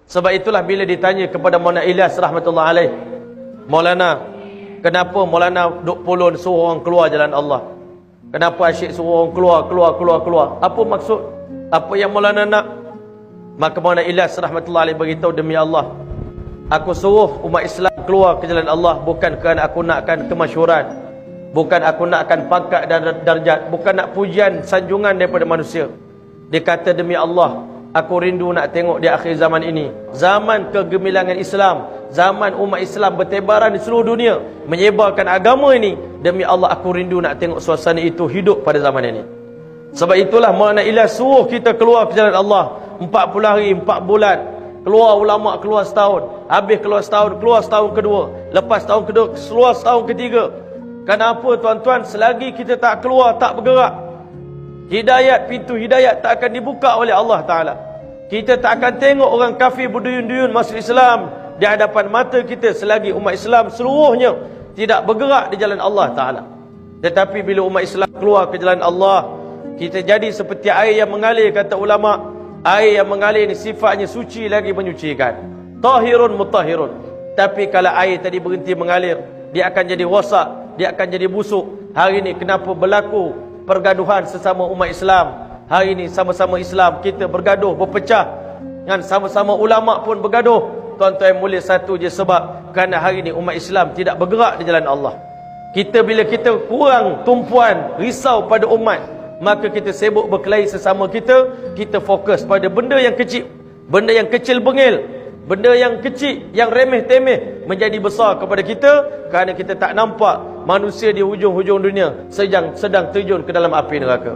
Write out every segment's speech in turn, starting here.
Sebab itulah bila ditanya kepada Maulana Ilyas rahmatullah alaih, Maulana, kenapa Maulana duk pulun suruh orang keluar jalan Allah? Kenapa asyik suruh orang keluar? Apa maksud? Apa yang Maulana nak? Maka Maulana Ilyas rahmatullah alaih beritahu, demi Allah, aku suruh umat Islam keluar ke jalan Allah bukan kerana aku nakkan kemasyhuran, bukan aku nakkan pangkat dan darjat, bukan nak pujian sanjungan daripada manusia. Dia kata, demi Allah, aku rindu nak tengok di akhir zaman ini, zaman kegemilangan Islam, zaman umat Islam bertebaran di seluruh dunia, menyebarkan agama ini. Demi Allah, aku rindu nak tengok suasana itu hidup pada zaman ini. Sebab itulah Maulana Ilyas suruh kita keluar ke jalan Allah 40 hari, 4 bulan. Keluar ulama, keluar setahun. Habis keluar setahun, keluar setahun kedua. Lepas tahun kedua, keluar setahun ketiga. Kenapa tuan-tuan? Selagi kita tak keluar, tak bergerak, hidayat, pintu hidayat tak akan dibuka oleh Allah Ta'ala. Kita tak akan tengok orang kafir berduyun-duyun masuk Islam di hadapan mata kita selagi umat Islam seluruhnya tidak bergerak di jalan Allah Ta'ala. Tetapi bila umat Islam keluar ke jalan Allah, kita jadi seperti air yang mengalir, kata ulama. Air yang mengalir ni sifatnya suci lagi menyucikan, tahirun mutahhirun. Tapi kalau air tadi berhenti mengalir, dia akan jadi rosak, dia akan jadi busuk. Hari ini kenapa berlaku pergaduhan sesama umat Islam? Hari ini sama-sama Islam kita bergaduh, berpecah, dan sama-sama ulama pun bergaduh. Tuan-tuan mulia, satu je sebab, kerana hari ini umat Islam tidak bergerak di jalan Allah. Bila kita kurang tumpuan, risau pada umat, maka kita sibuk berkelahi sesama kita. Kita fokus pada benda yang kecil, benda yang kecil bengil, benda yang kecil, yang remeh-temeh menjadi besar kepada kita, kerana kita tak nampak manusia di hujung-hujung dunia sedang terjun ke dalam api neraka.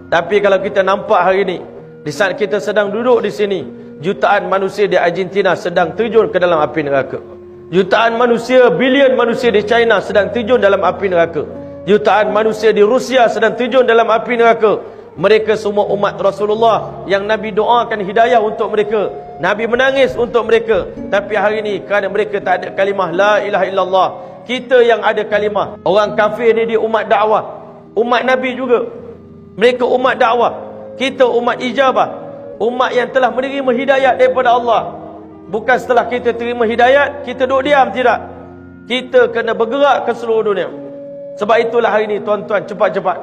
Tapi kalau kita nampak hari ini, di saat kita sedang duduk di sini, jutaan manusia di Argentina sedang terjun ke dalam api neraka. Jutaan manusia, bilion manusia di China sedang terjun dalam api neraka. Jutaan manusia di Rusia sedang terjun dalam api neraka. Mereka semua umat Rasulullah yang Nabi doakan hidayah untuk mereka. Nabi menangis untuk mereka. Tapi hari ini kerana mereka tak ada kalimah la ilaha illallah, kita yang ada kalimah. Orang kafir ni dia umat dakwah, umat Nabi juga. Mereka umat dakwah, kita umat ijabah, umat yang telah menerima hidayat daripada Allah. Bukan setelah kita terima hidayat kita duduk diam, tidak. Kita kena bergerak ke seluruh dunia. Sebab itulah hari ini tuan-tuan, cepat-cepat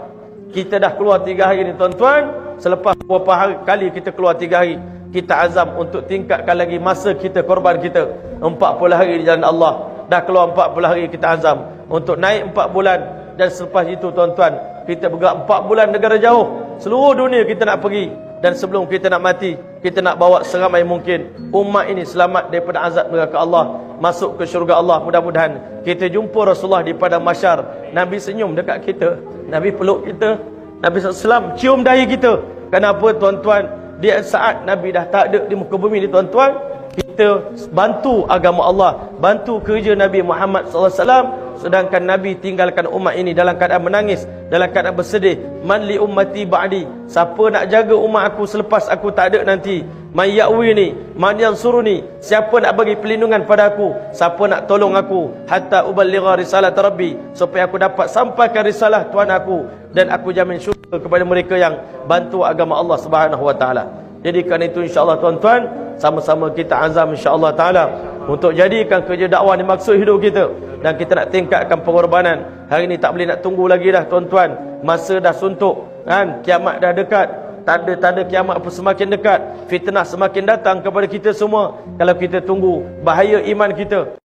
kita dah keluar 3 hari ni tuan-tuan. Selepas beberapa hari kali kita keluar 3 hari, kita azam untuk tingkatkan lagi masa kita, korban kita 40 hari di jalan Allah. Dah keluar 40 hari, kita azam untuk naik 4 bulan. Dan selepas itu tuan-tuan, kita bergerak 4 bulan negara jauh, seluruh dunia kita nak pergi. Dan sebelum kita nak mati, kita nak bawa seramai mungkin umat ini selamat daripada azab neraka Allah, masuk ke syurga Allah. Mudah-mudahan kita jumpa Rasulullah di padang mahsyar. Nabi senyum dekat kita, Nabi peluk kita, Nabi SAW cium dahi kita. Kenapa tuan-tuan? Di saat Nabi dah tak ada di muka bumi ni tuan-tuan, kita bantu agama Allah, bantu kerja Nabi Muhammad SAW. Sedangkan Nabi tinggalkan umat ini dalam keadaan menangis, dalam keadaan bersedih. Man li ummati ba'di, siapa nak jaga umat aku selepas aku tak ada nanti? Man ya'wini, man yansuruni, siapa nak bagi perlindungan pada aku, siapa nak tolong aku? Hatta uballigha risalat rabbi, supaya aku dapat sampaikan risalah Tuhan aku, dan aku jamin syurga kepada mereka yang bantu agama Allah Subhanahu wa taala. Jadi kerana itu insya-Allah tuan-tuan, sama-sama kita azam insya-Allah taala untuk jadikan kerja dakwah ni maksud hidup kita, dan kita nak tingkatkan pengorbanan. Hari ni tak boleh nak tunggu lagi dah tuan-tuan. Masa dah suntuk kan, kiamat dah dekat. Tanda-tanda kiamat pun semakin dekat. Fitnah semakin datang kepada kita semua. Kalau kita tunggu, bahaya iman kita.